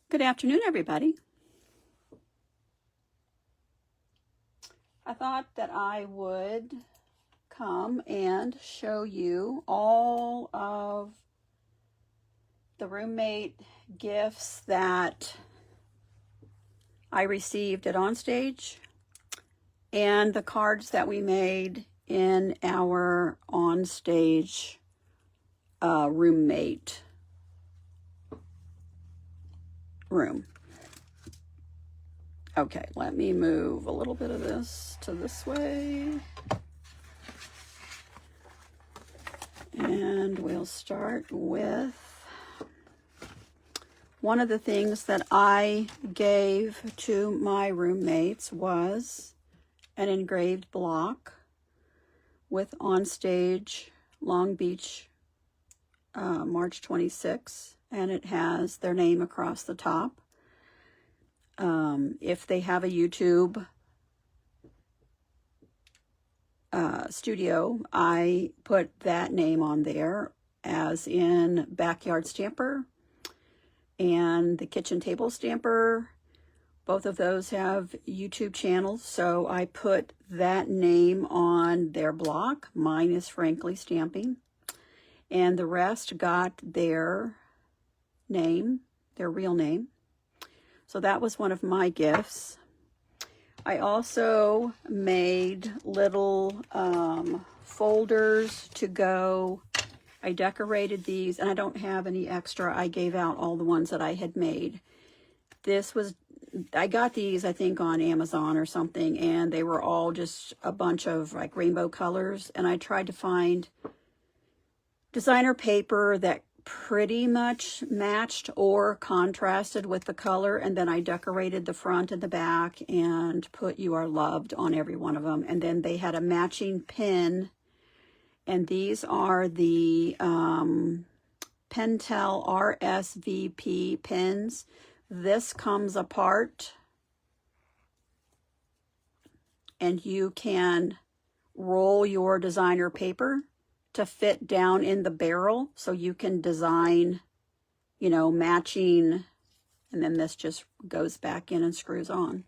Good afternoon, everybody. I thought that I would come and show you all of the roommate gifts that I received at Onstage and the cards that we made in our Onstage roommate room. Okay, let me move a little bit of this to this way. And we'll start with one of the things that I gave to my roommates was an engraved block with Onstage Long Beach, March 26, and it has their name across the top. If they have a YouTube studio, I put that name on there, as in Backyard Stamper and the Kitchen Table Stamper. Both of those have YouTube channels, so I put that name on their block. Mine is Frankly Stamping, and the rest got their name, their real name. So that was one of my gifts. I also made little folders to go. I decorated these, and I don't have any extra. I gave out all the ones that I had made. I got these, I think, on Amazon or something, and they were all just a bunch of like rainbow colors. And I tried to find designer paper that pretty much matched or contrasted with the color, and then I decorated the front and the back and put "You Are Loved" on every one of them. And then they had a matching pin, and these are the Pentel RSVP pins. This comes apart, and you can roll your designer paper to fit down in the barrel, so you can design, matching, and then this just goes back in and screws on.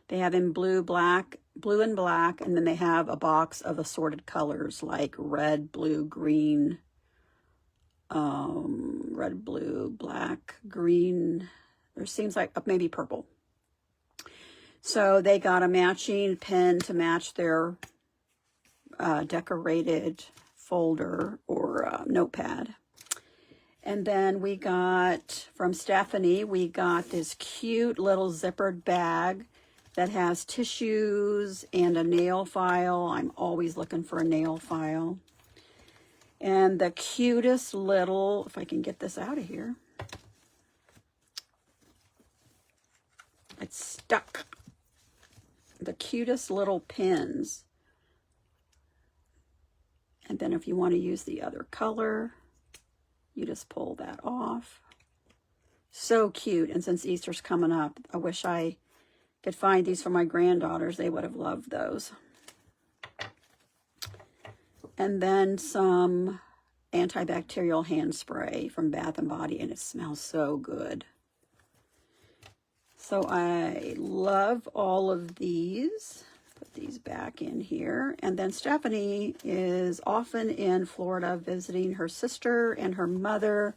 They have in blue and black, and then they have a box of assorted colors like red, blue, green, red, blue, black, green. There seems like maybe purple. So they got a matching pen to match their decorated folder or notepad. And then we got, from Stephanie, we got this cute little zippered bag that has tissues and a nail file. I'm always looking for a nail file. And the cutest little, if I can get this out of here, it's stuck. The cutest little pins. And then if you want to use the other color, you just pull that off. So cute. And since Easter's coming up, I wish I could find these for my granddaughters. They would have loved those. And then some antibacterial hand spray from Bath & Body, and it smells so good. So I love all of these. Put these back in here. And then Stephanie is often in Florida visiting her sister and her mother.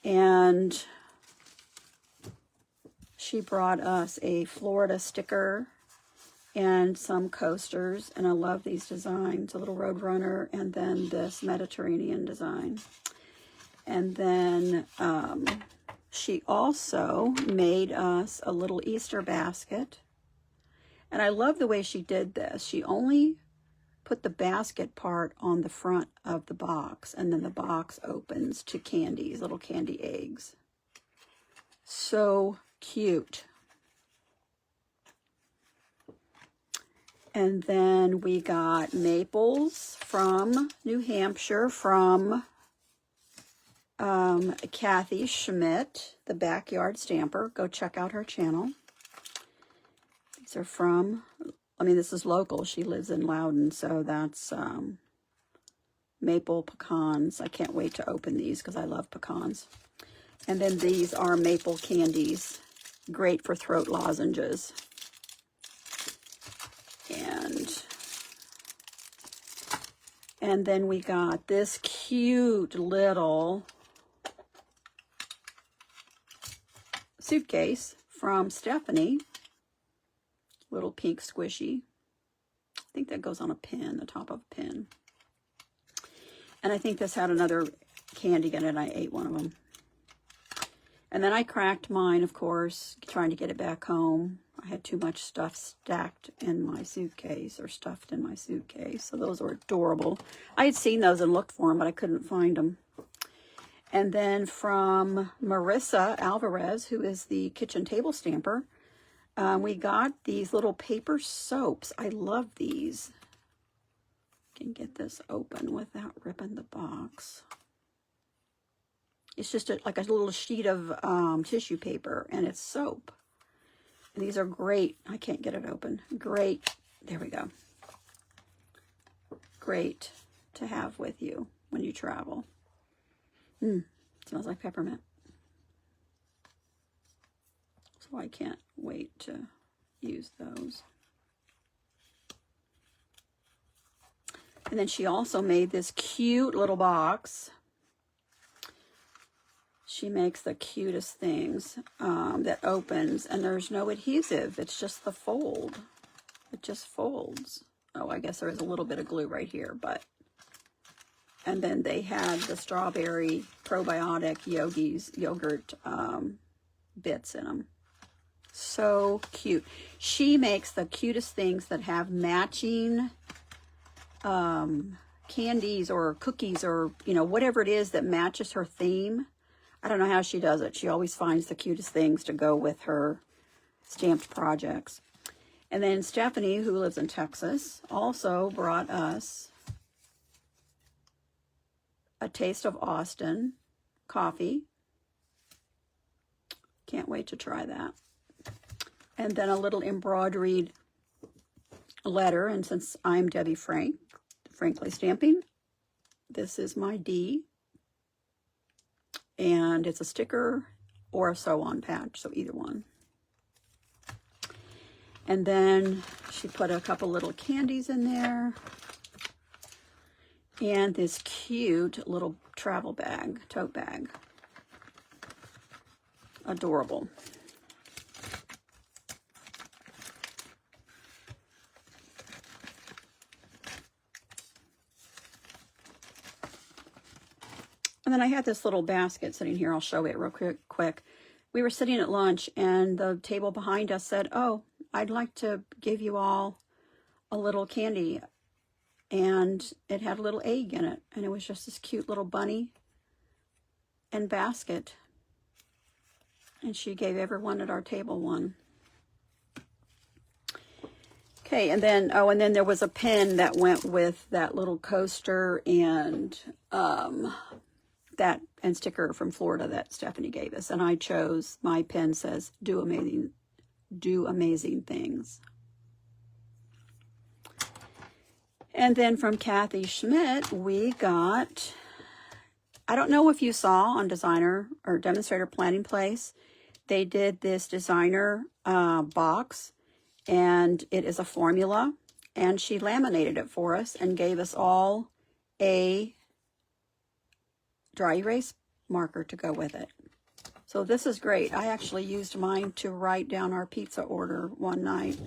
And she brought us a Florida sticker and some coasters. And I love these designs, a little Roadrunner and then this Mediterranean design. And then she also made us a little Easter basket. And I love the way she did this. She only put the basket part on the front of the box, and then the box opens to candies, little candy eggs. So cute. And then we got maples from New Hampshire from Kathy Schmidt, the Backyard Stamper. Go check out her channel. These are from, this is local. She lives in Loudon, so that's maple pecans. I can't wait to open these because I love pecans. And then these are maple candies. Great for throat lozenges. And then we got this cute little suitcase from Stephanie. Little pink squishy. I think that goes on a pin, the top of a pin. And I think this had another candy in it. I ate one of them. And then I cracked mine, of course, trying to get it back home. I had too much stuff stacked in my suitcase, or stuffed in my suitcase. So those were adorable. I had seen those and looked for them, but I couldn't find them. And then from Marissa Alvarez, who is the kitchen table stamper, we got these little paper soaps. I love these. I can get this open without ripping the box. It's just like a little sheet of tissue paper, and it's soap. And these are great. I can't get it open. Great. There we go. Great to have with you when you travel. Smells like peppermint. So I can't wait to use those. And then she also made this cute little box. She makes the cutest things that opens, and there's no adhesive. It's just the fold. It just folds. Oh, I guess there is a little bit of glue right here, but. And then they had the strawberry probiotic yogurt bits in them. So cute. She makes the cutest things that have matching candies or cookies, or, you know, whatever it is that matches her theme. I don't know how she does it. She always finds the cutest things to go with her stamped projects. And then Stephanie, who lives in Texas, also brought us a Taste of Austin coffee. Can't wait to try that. And then a little embroidered letter. And since I'm Debbie Frankly Stamping, this is my D. And it's a sticker or a sew-on patch, so either one. And then she put a couple little candies in there. And this cute little travel bag, tote bag. Adorable. And then I had this little basket sitting here. I'll show it real quick. We were sitting at lunch, and the table behind us said, "Oh, I'd like to give you all a little candy." And it had a little egg in it. And it was just this cute little bunny and basket. And she gave everyone at our table one. Okay, and then, oh, and then there was a pen that went with that little coaster and sticker from Florida that Stephanie gave us. And I chose, my pen says, do amazing things. And then from Kathy Schmidt, we got, I don't know if you saw on Designer or Demonstrator Planning Place, they did this designer box, and it is a formula, and she laminated it for us and gave us all a dry erase marker to go with it. So this is great. I actually used mine to write down our pizza order one night.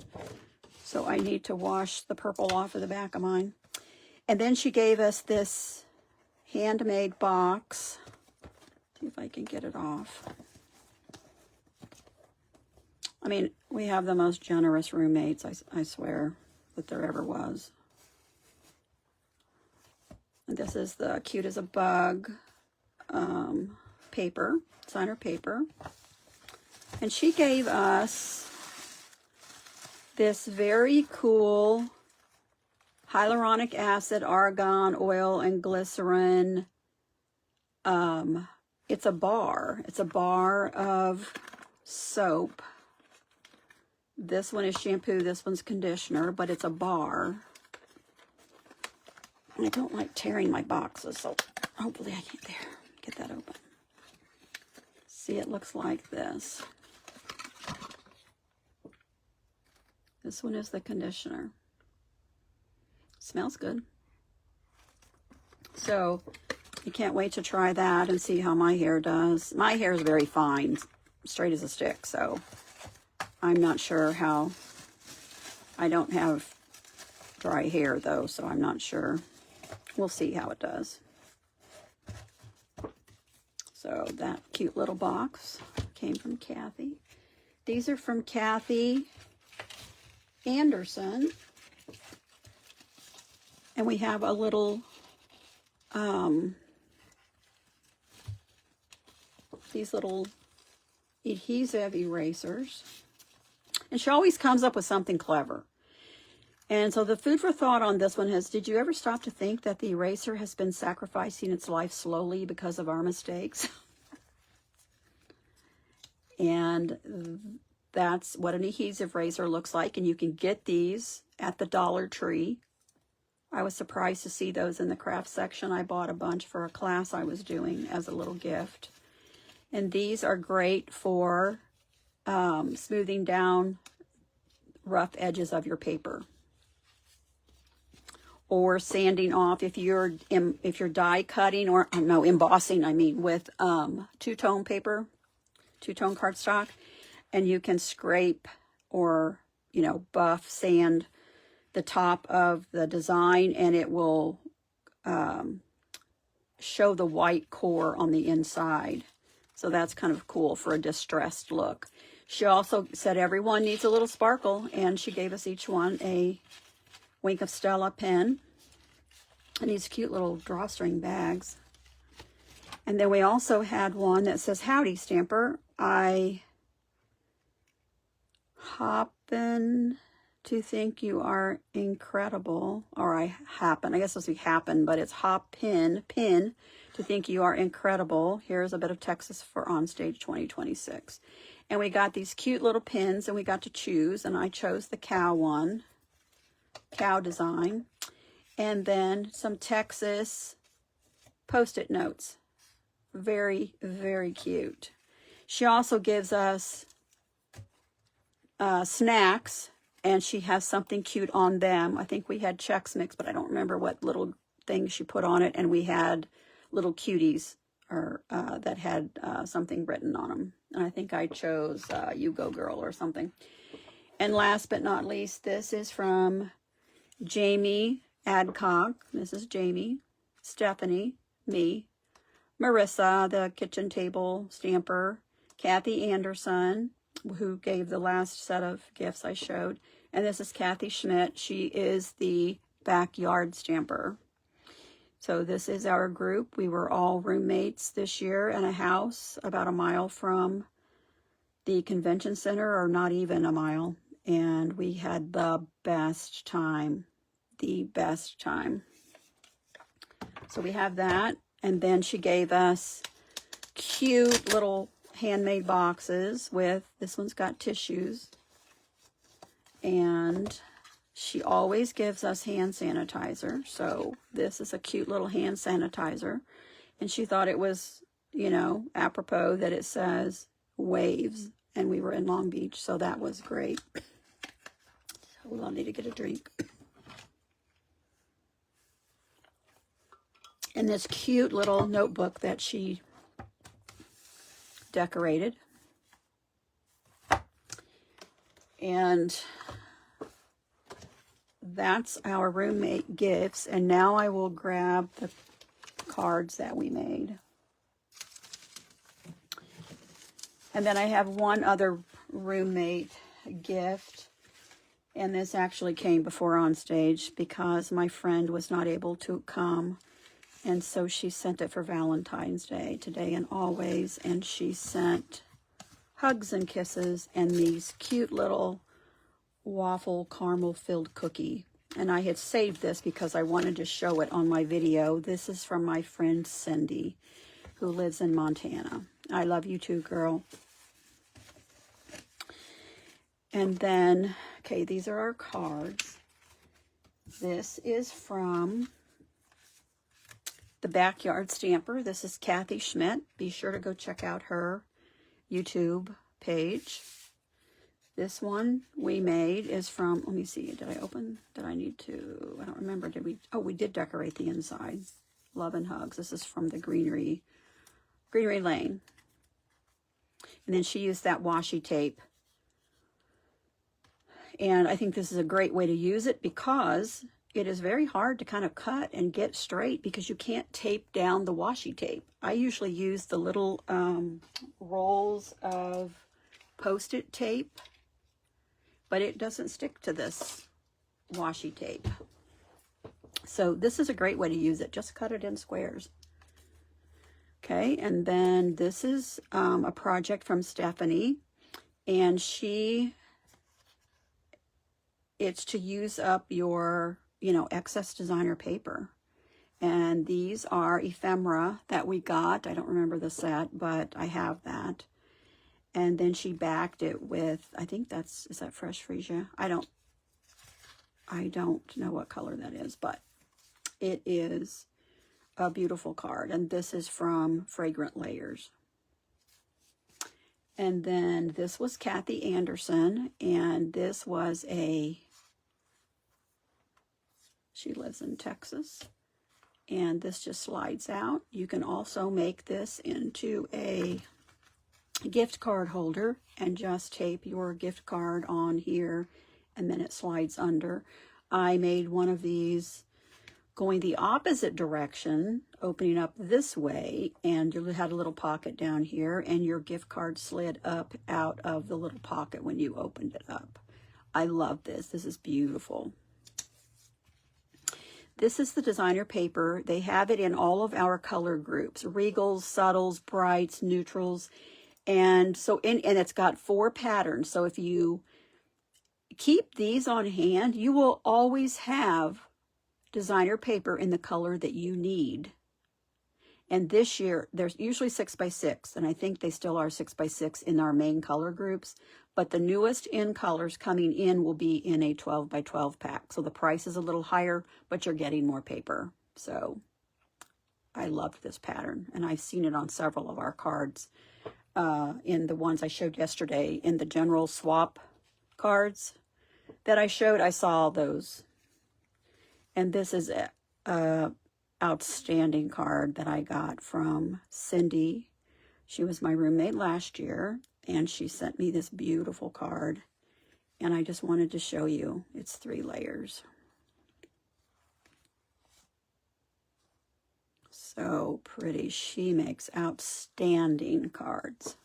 So I need to wash the purple off of the back of mine. And then she gave us this handmade box. See if I can get it off. I mean, we have the most generous roommates, I swear, that there ever was. And this is the Cute as a Bug paper, designer paper. And she gave us this very cool hyaluronic acid, argan oil, and glycerin. It's a bar. It's a bar of soap. This one is shampoo, this one's conditioner, but it's a bar. I don't like tearing my boxes, so hopefully I can't get that open. See, it looks like this. This one is the conditioner. Smells good. So you can't wait to try that and see how my hair does. My hair is very fine, straight as a stick, so I'm not sure how. I don't have dry hair though, so I'm not sure. We'll see how it does. So that cute little box came from Kathy. These are from Kathy Anderson. And we have a little, these little adhesive erasers. And she always comes up with something clever. And so the food for thought on this one is, did you ever stop to think that the eraser has been sacrificing its life slowly because of our mistakes? And that's what an adhesive eraser looks like. And you can get these at the Dollar Tree. I was surprised to see those in the craft section. I bought a bunch for a class I was doing as a little gift. And these are great for smoothing down rough edges of your paper, or sanding off if you're die cutting, or no, embossing, I mean, with two-tone paper, two-tone cardstock, and you can scrape or, you know, buff, sand the top of the design, and it will show the white core on the inside. So that's kind of cool for a distressed look. She also said everyone needs a little sparkle, and she gave us each one a Wink of Stella pen and these cute little drawstring bags. And then we also had one that says, "Howdy, Stamper. I happen to think you are incredible." Or I guess this would be happen, but it's pin to think you are incredible. Here's a bit of Texas for Onstage 2026. And we got these cute little pins, and we got to choose, and I chose the cow one, cow design. And then some Texas Post-it notes. Very, very cute. She also gives us snacks, and she has something cute on them. I think we had Chex Mix, but I don't remember what little things she put on it. And we had little cuties that had something written on them. And I think I chose You Go Girl or something. And last but not least, this is from Jamie Adcock. This is Jamie, Stephanie, me, Marissa, the kitchen table stamper, Kathy Anderson, who gave the last set of gifts I showed. And this is Kathy Schmidt. She is the backyard stamper. So this is our group. We were all roommates this year in a house about a mile from the convention center, or not even a mile. And we had the best time. The best time. So we have that. And then she gave us cute little handmade boxes with, this one's got tissues. And she always gives us hand sanitizer. So this is a cute little hand sanitizer. And she thought it was, you know, apropos that it says waves. And we were in Long Beach, so that was great. We'll all need to get a drink. And this cute little notebook that she decorated. And that's our roommate gifts. And now I will grab the cards that we made. And then I have one other roommate gift. And this actually came before Onstage because my friend was not able to come. And so she sent it for Valentine's Day, today and always. And she sent hugs and kisses and these cute little waffle caramel filled cookie. And I had saved this because I wanted to show it on my video. This is from my friend Cindy, who lives in Montana. I love you too, girl. And then, okay, these are our cards. This is from the Backyard Stamper. This is Kathy Schmidt. Be sure to go check out her YouTube page. This one we made is from, let me see, did I open? Did I need to? I don't remember. Did we? Oh, we did decorate the inside. Love and Hugs. This is from the Greenery Lane. And then she used that washi tape. And I think this is a great way to use it because it is very hard to kind of cut and get straight because you can't tape down the washi tape. I usually use the little rolls of Post-it tape, but it doesn't stick to this washi tape. So this is a great way to use it. Just cut it in squares. Okay, and then this is a project from Stephanie, and it's to use up your, excess designer paper. And these are ephemera that we got. I don't remember the set, but I have that. And then she backed it with, I think is that Fresh Freesia? I don't know what color that is, but it is a beautiful card. And this is from Fragrant Layers. And then this was Kathy Anderson, and this was she lives in Texas, and this just slides out. You can also make this into a gift card holder and just tape your gift card on here, and then it slides under. I made one of these going the opposite direction, opening up this way, and you had a little pocket down here, and your gift card slid up out of the little pocket when you opened it up. I love this. This is beautiful. This is the designer paper. They have it in all of our color groups: regals, subtles, brights, neutrals. And so, and it's got 4 patterns. So if you keep these on hand, you will always have designer paper in the color that you need. And this year, there's usually 6x6, and I think they still are 6x6 in our main color groups. But the newest in colors coming in will be in a 12x12 pack. So the price is a little higher, but you're getting more paper. So I loved this pattern, and I've seen it on several of our cards. In the ones I showed yesterday, in the general swap cards that I showed, I saw those. And this is a outstanding card that I got from Cindy. She was my roommate last year, and she sent me this beautiful card, and I just wanted to show you. It's 3 layers. So pretty. She makes outstanding cards,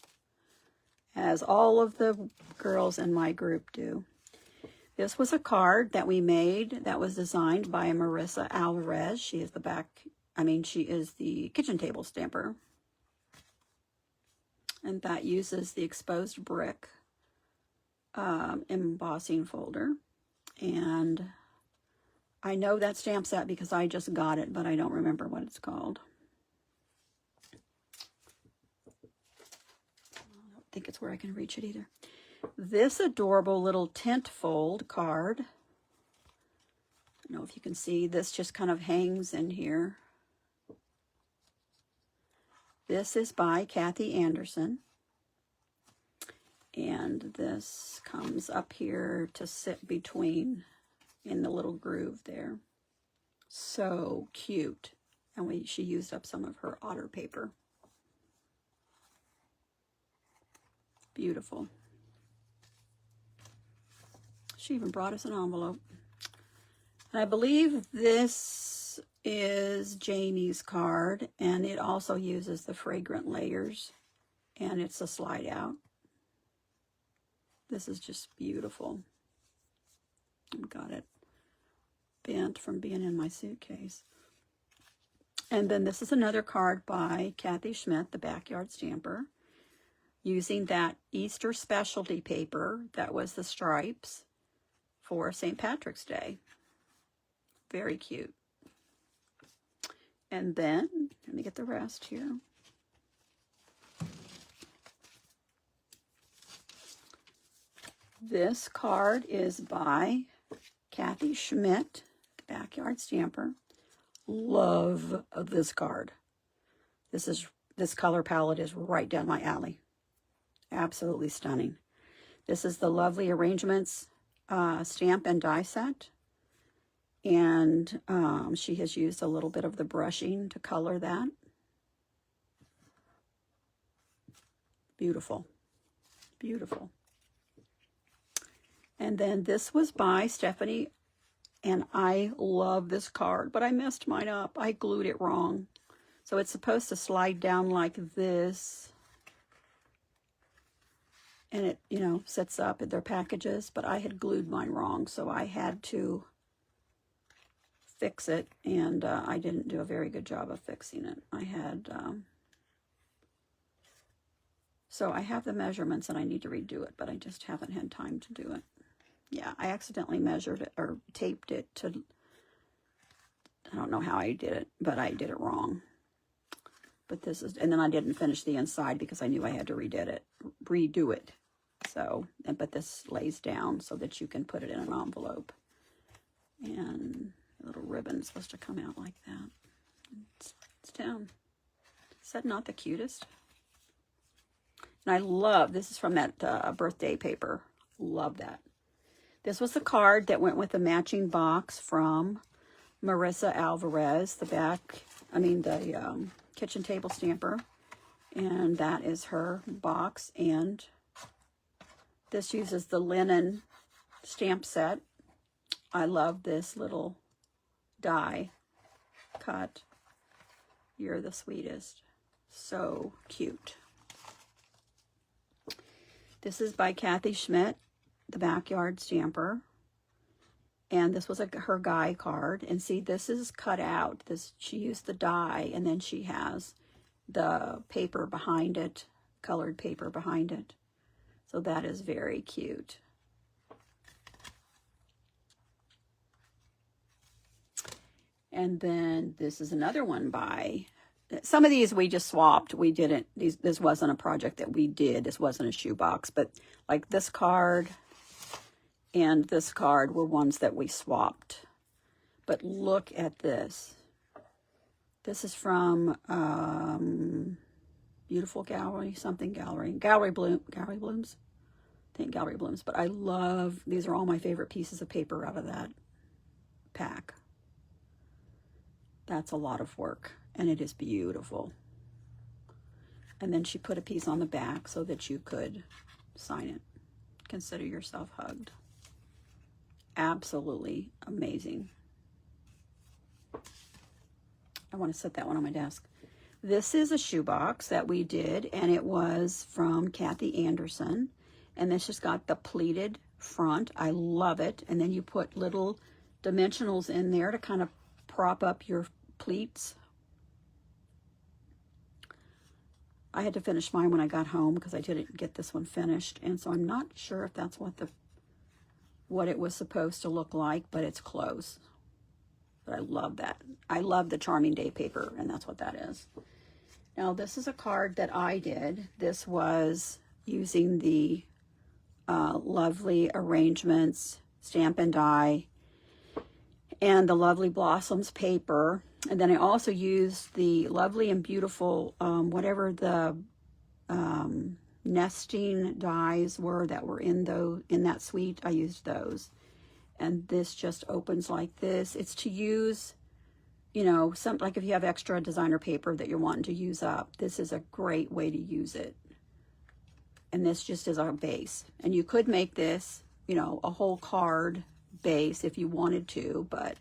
as all of the girls in my group do. This was a card that we made that was designed by Marissa Alvarez. She is she is the kitchen table stamper. And that uses the exposed brick embossing folder. And I know that stamp set because I just got it, but I don't remember what it's called. I don't think it's where I can reach it either. This adorable little tent fold card. I don't know if you can see, this just kind of hangs in here. This is by Kathy Anderson. And this comes up here to sit between in the little groove there. So cute. And she used up some of her otter paper. Beautiful. She even brought us an envelope. And I believe this is Jamie's card, and it also uses the Fragrant Layers, and it's a slide out. This is just beautiful. I've got it bent from being in my suitcase. And then this is another card by Kathy Schmidt, the Backyard Stamper, using that Easter specialty paper that was the stripes for St. Patrick's Day. Very cute. And then, let me get the rest here. This card is by Kathy Schmidt, the Backyard Stamper. Love this card. This color palette is right down my alley. Absolutely stunning. This is the Lovely Arrangements stamp and die set. And she has used a little bit of the brushing to color that. Beautiful. Beautiful. And then this was by Stephanie, and I love this card, but I messed mine up. I glued it wrong. So it's supposed to slide down like this. And it, you know, sets up in their packages, but I had glued mine wrong, so I had to fix it, and I didn't do a very good job of fixing it. I had, so I have the measurements and I need to redo it, but I just haven't had time to do it. Yeah, I accidentally measured it or taped it to, I don't know how I did it, but I did it wrong. But this is, and then I didn't finish the inside because I knew I had to redo it. So, but this lays down so that you can put it in an envelope. And the little ribbon's supposed to come out like that. It's down. Is that not the cutest? And I love, this is from that birthday paper. Love that. This was the card that went with the matching box from Marissa Alvarez. The back, the kitchen table stamper. And that is her box. And this uses the linen stamp set. I love this little die cut. You're the sweetest. So cute. This is by Kathy Schmidt, the Backyard Stamper. And this was her guy card. And see, this is cut out. She used the die, and then she has the paper behind it, colored paper behind it. So that is very cute. And then this is another one by, some of these we just swapped. We didn't, this wasn't a project that we did. This wasn't a shoebox, but like this card and this card were ones that we swapped. But look at this. This is from Beautiful Gallery, Gallery Blooms. I think Gallery Blooms. But I love, these are all my favorite pieces of paper out of that pack. That's a lot of work, and it is beautiful. And then she put a piece on the back so that you could sign it. Consider yourself hugged. Absolutely amazing. I want to set that one on my desk. This is a shoebox that we did, and it was from Kathy Anderson. And this just got the pleated front. I love it. And then you put little dimensionals in there to kind of prop up your pleats. I had to finish mine when I got home because I didn't get this one finished. And so I'm not sure if that's what it was supposed to look like, but it's close. But I love that. I love the Charming Day paper, and that's what that is. Now, this is a card that I did. This was using the Lovely Arrangements stamp and die and the Lovely Blossoms paper. And then I also used the Lovely and Beautiful, whatever the nesting dies were that were in that suite. I used those. And this just opens like this. It's to use, like if you have extra designer paper that you're wanting to use up, this is a great way to use it. And this just is our base. And you could make this, a whole card base if you wanted to, but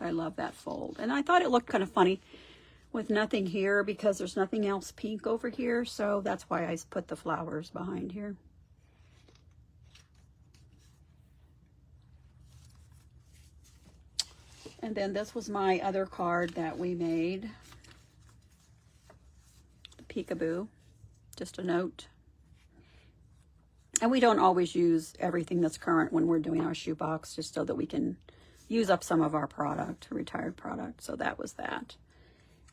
I love that fold. And I thought it looked kind of funny with nothing here because there's nothing else pink over here. So that's why I put the flowers behind here. And then this was my other card that we made. The Peekaboo. Just a note. And we don't always use everything that's current when we're doing our shoebox, just so that we can use up some of our product, retired product. So that was that.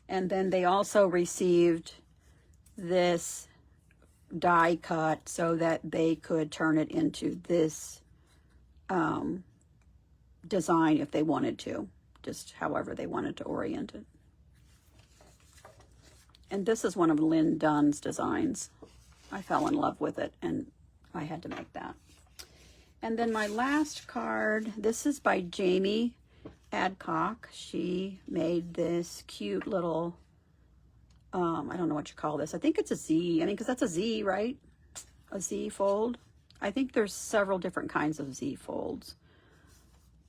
And then they also received this die cut so that they could turn it into this design if they wanted to, just however they wanted to orient it. And this is one of Lynn Dunn's designs. I fell in love with it and I had to make that. And then my last card, this is by Jamie Adcock. She made this cute little, I don't know what you call this. I think it's a Z. I mean, because that's a Z, right? A Z fold. I think there's several different kinds of Z folds.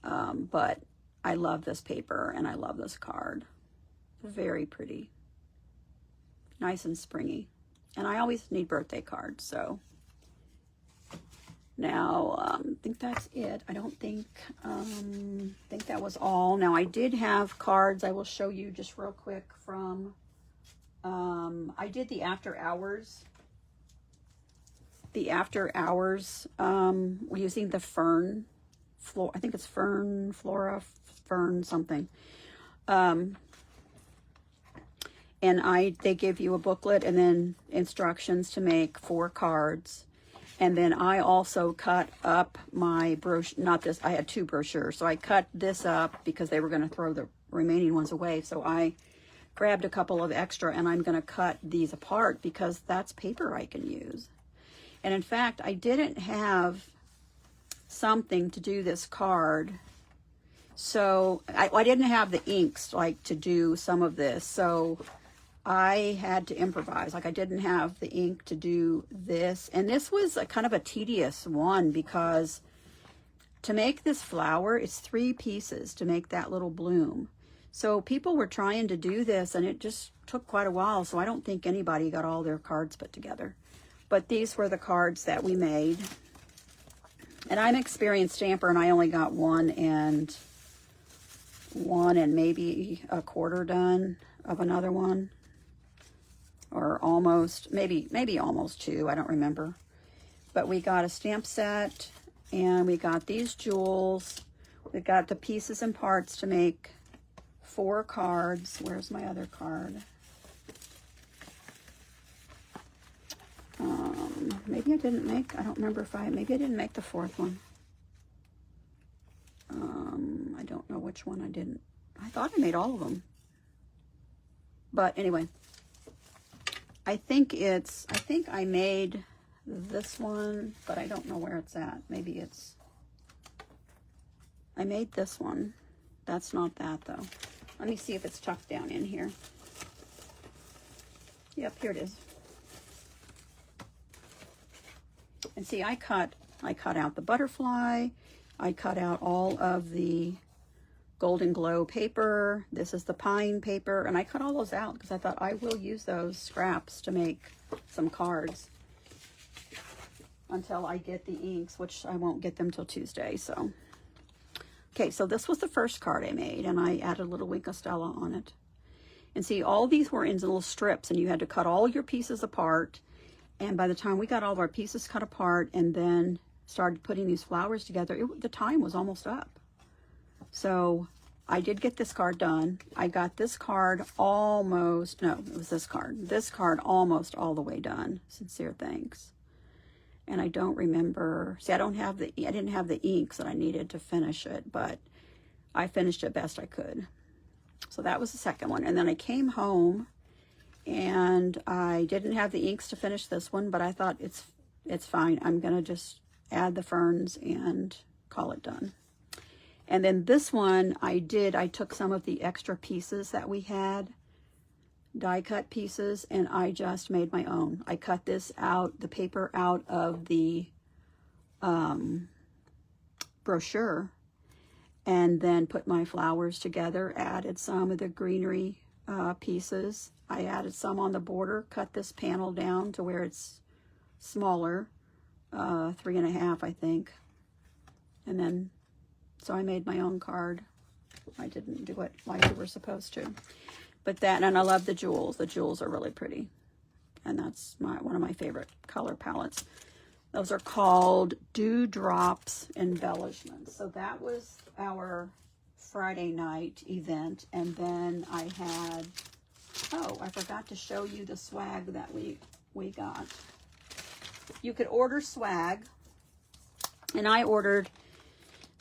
But I love this paper and I love this card. Very pretty. Nice and springy. And I always need birthday cards, so. Now, I think that's it. I don't think, think that was all. Now, I did have cards I will show you just real quick from, I did the after hours. The after hours, we're using the fern, I think it's fern, flora, fern something. And they give you a booklet and then instructions to make 4 cards. And then I also cut up my brochure, not this, I had 2 brochures. So I cut this up because they were going to throw the remaining ones away. So I grabbed a couple of extra and I'm going to cut these apart because that's paper I can use. And in fact, I didn't have something to do this card. So I didn't have the inks like to do some of this. So I had to improvise. Like I didn't have the ink to do this. And this was a kind of a tedious one because to make this flower, it's 3 pieces to make that little bloom. So people were trying to do this and it just took quite a while. So I don't think anybody got all their cards put together. But these were the cards that we made. And I'm an experienced stamper and I only got one and maybe a quarter done of another one. Or almost, maybe almost 2, I don't remember. But we got a stamp set, and we got these jewels. We got the pieces and parts to make 4 cards. Where's my other card? Maybe I didn't make, I don't remember if maybe I didn't make the 4th one. I don't know which one I didn't. I thought I made all of them. But anyway. I think I made this one, but I don't know where it's at. Maybe I made this one. That's not that though. Let me see if it's tucked down in here. Yep, here it is. And see, I cut out the butterfly. I cut out all of the Golden Glow paper. This is the pine paper, and I cut all those out because I thought I will use those scraps to make some cards until I get the inks, which I won't get them till Tuesday. So okay, so this was the first card I made, and I added a little Wink of Stella on it. And see, all these were in little strips, and you had to cut all your pieces apart. And by the time we got all of our pieces cut apart and then started putting these flowers together, the time was almost up. So I did get this card done. I got this card almost, no, it was this card. This card almost all the way done. Sincere thanks. And I don't remember, see, I didn't have the inks that I needed to finish it, but I finished it best I could. So that was the second one. And then I came home and I didn't have the inks to finish this one, but I thought it's fine. I'm going to just add the ferns and call it done. And then this one I took some of the extra pieces that we had, die cut pieces, and I just made my own. I cut this out, the paper out of the brochure, and then put my flowers together, added some of the greenery pieces. I added some on the border, cut this panel down to where it's smaller, 3.5, I think. And then, so I made my own card. I didn't do it like we were supposed to. But that, and I love the jewels. The jewels are really pretty. And that's one of my favorite color palettes. Those are called Dewdrops Embellishments. So that was our Friday night event. And then I had, oh, I forgot to show you the swag that we got. You could order swag. And I ordered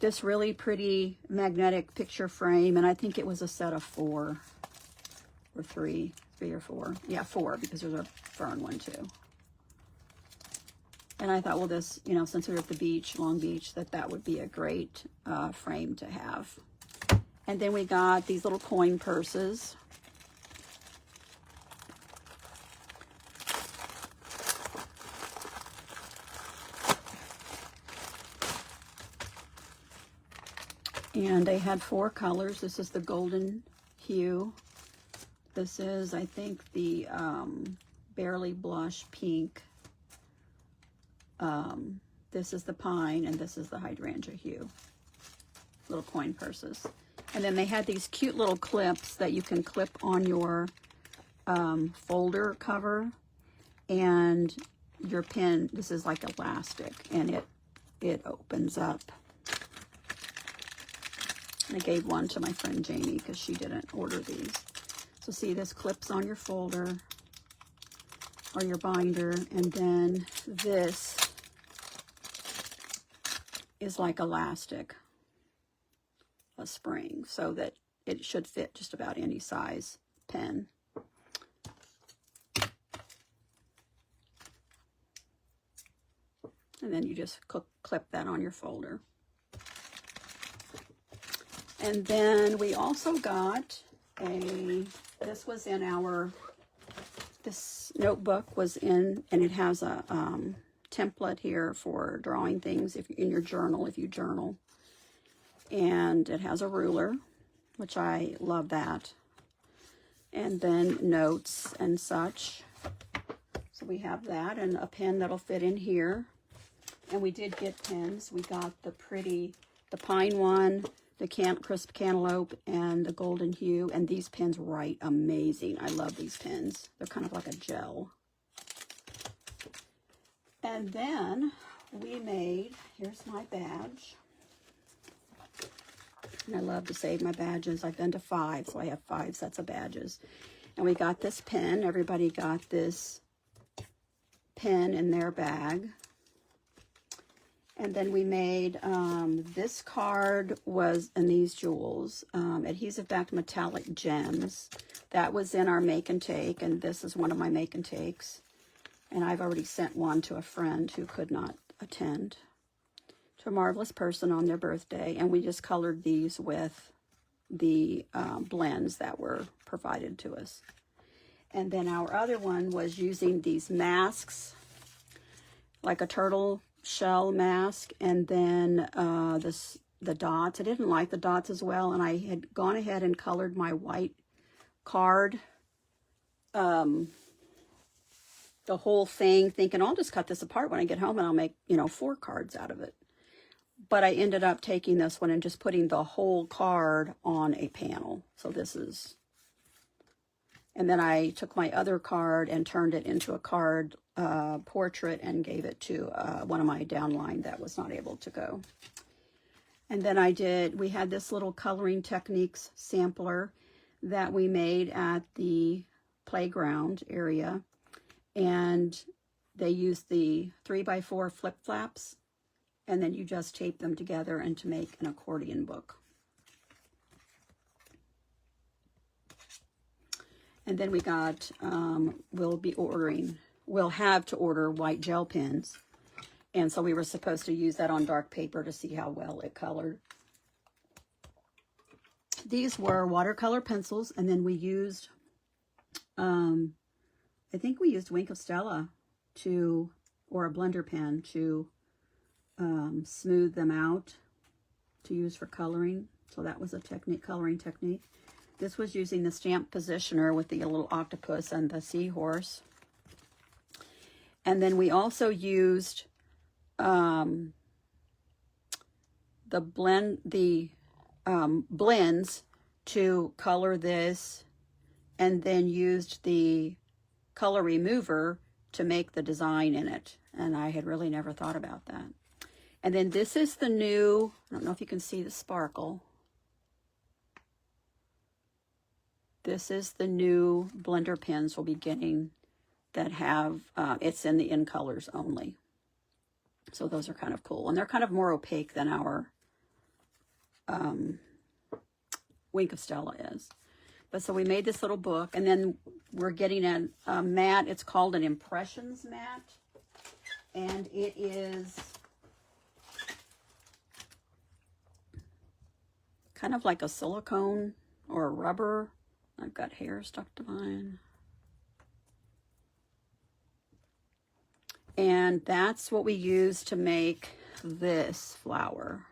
this really pretty magnetic picture frame, and I think it was a set of 4 or 3 or 4. Yeah, 4, because there's a fern one too. And I thought, well, this, you know, since we were at the beach, Long Beach, that would be a great frame to have. And then we got these little coin purses. And they had 4 colors. This is the golden hue. This is, I think, the Barely Blush Pink. This is the pine, and this is the hydrangea hue. Little coin purses. And then they had these cute little clips that you can clip on your folder cover, and your pen, this is like elastic, and it opens up. I gave one to my friend Jamie because she didn't order these. So see, this clips on your folder or your binder, and then this is like elastic, a spring, so that it should fit just about any size pen. And then you just clip that on your folder. And then we also got this was in this notebook was in, and it has a template here for drawing things in your journal, if you journal. And it has a ruler, which I love that. And then notes and such. So we have that, and a pen that'll fit in here. And we did get pens. We got the pine one, the crisp cantaloupe, and the golden hue. And these pens write amazing. I love these pens. They're kind of like a gel. And then we made, here's my badge. And I love to save my badges. I've been to 5, so I have 5 sets of badges. And we got this pen. Everybody got this pen in their bag. And then we made this card was, and these jewels, adhesive backed metallic gems. That was in our make and take, and this is one of my make and takes. And I've already sent one to a friend who could not attend, to a marvelous person on their birthday. And we just colored these with the blends that were provided to us. And then our other one was using these masks, like a turtle shell mask, and then the dots. I didn't like the dots as well, and I had gone ahead and colored my white card, the whole thing, thinking I'll just cut this apart when I get home and I'll make, 4 cards out of it. But I ended up taking this one and just putting the whole card on a panel. So this is, and then I took my other card and turned it into a card portrait and gave it to one of my downline that was not able to go. And then we had this little Coloring Techniques sampler that we made at the playground area. And they used the 3x4 flip flaps, and then you just tape them together and to make an accordion book. And then we got, we'll have to order white gel pens. And so we were supposed to use that on dark paper to see how well it colored. These were watercolor pencils, and then we used, I think we used Wink of Stella or a blender pen to smooth them out to use for coloring. So that was a coloring technique. This was using the stamp positioner with the little octopus and the seahorse. And then we also used the blends to color this, and then used the color remover to make the design in it. And I had really never thought about that. And then this is the new, I don't know if you can see the sparkle. This is the new blender pens we'll be getting that have, it's in the in colors only. So those are kind of cool. And they're kind of more opaque than our Wink of Stella is. But so we made this little book, and then we're getting a mat. It's called an Impressions mat, and it is kind of like a silicone or a rubber. I've got hair stuck to mine. And that's what we use to make this flower.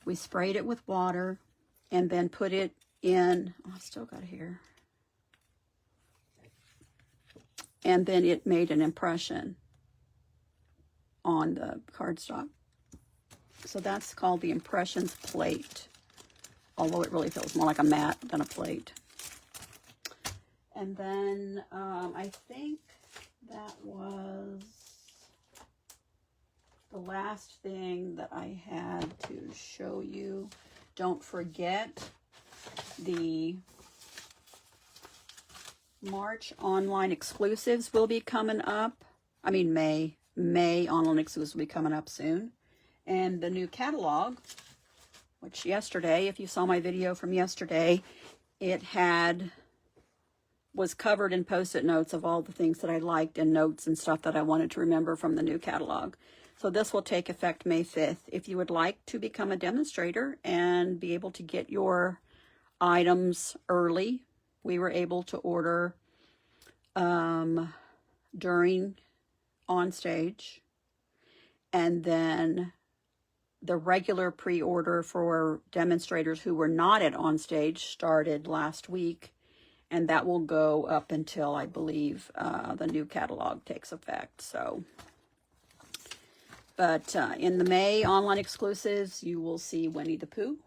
We sprayed it with water and then put it in, oh, I still got hair. And then it made an impression on the cardstock. So that's called the Impressions plate, although it really feels more like a mat than a plate. And then I think that was the last thing that I had to show you. Don't forget the March online exclusives will be coming up. I mean, May online exclusives will be coming up soon. And the new catalog, which yesterday, if you saw my video from yesterday, it was covered in post-it notes of all the things that I liked and notes and stuff that I wanted to remember from the new catalog. So this will take effect May 5th. If you would like to become a demonstrator and be able to get your items early, we were able to order during Onstage, and then the regular pre-order for demonstrators who were not at Onstage started last week, and that will go up until, I believe, the new catalog takes effect. So, but in the May online exclusives, you will see Winnie the Pooh.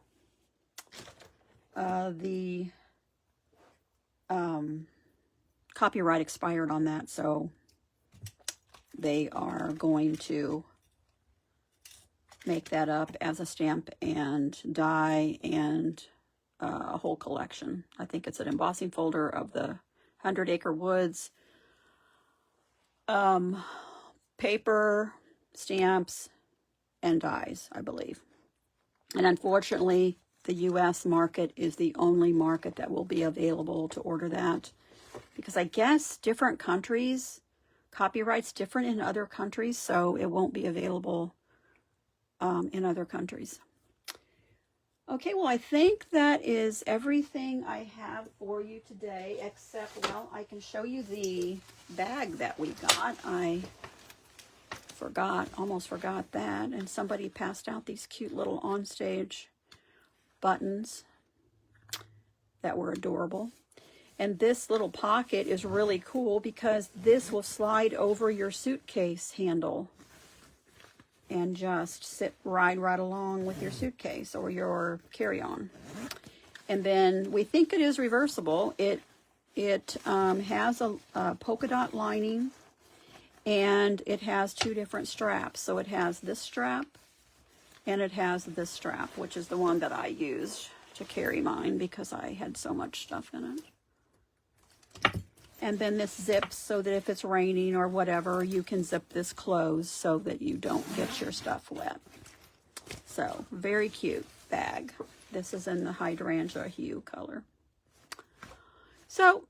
The copyright expired on that, so they are going to make that up as a stamp and die and a whole collection. I think it's an embossing folder of the 100 Acre Woods, paper, stamps, and dies, I believe. And unfortunately, the U.S. market is the only market that will be available to order that, because I guess different countries, copyright's different in other countries, so it won't be available in other countries. Okay, well, I think that is everything I have for you today, except, well, I can show you the bag that we got. I almost forgot that, and somebody passed out these cute little Onstage buttons that were adorable. And this little pocket is really cool because this will slide over your suitcase handle and just sit right along with your suitcase or your carry-on. And then we think it is reversible. It has a polka dot lining, and it has two different straps. So it has this strap and it has this strap, which is the one that I used to carry mine because I had so much stuff in it. And then this zips so that if it's raining or whatever, you can zip this closed so that you don't get your stuff wet. So, very cute bag. This is in the hydrangea hue color. So,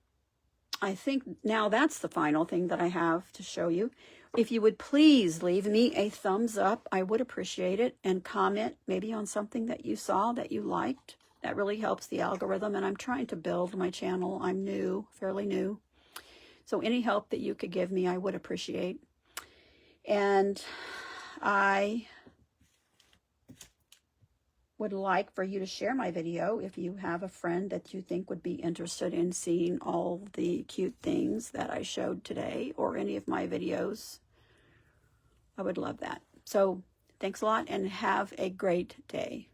I think now that's the final thing that I have to show you. If you would please leave me a thumbs up, I would appreciate it, and comment maybe on something that you saw that you liked. That really helps the algorithm, and I'm trying to build my channel. I'm new, fairly new. So any help that you could give me, I would appreciate. And I would like for you to share my video if you have a friend that you think would be interested in seeing all the cute things that I showed today or any of my videos. I would love that. So thanks a lot and have a great day.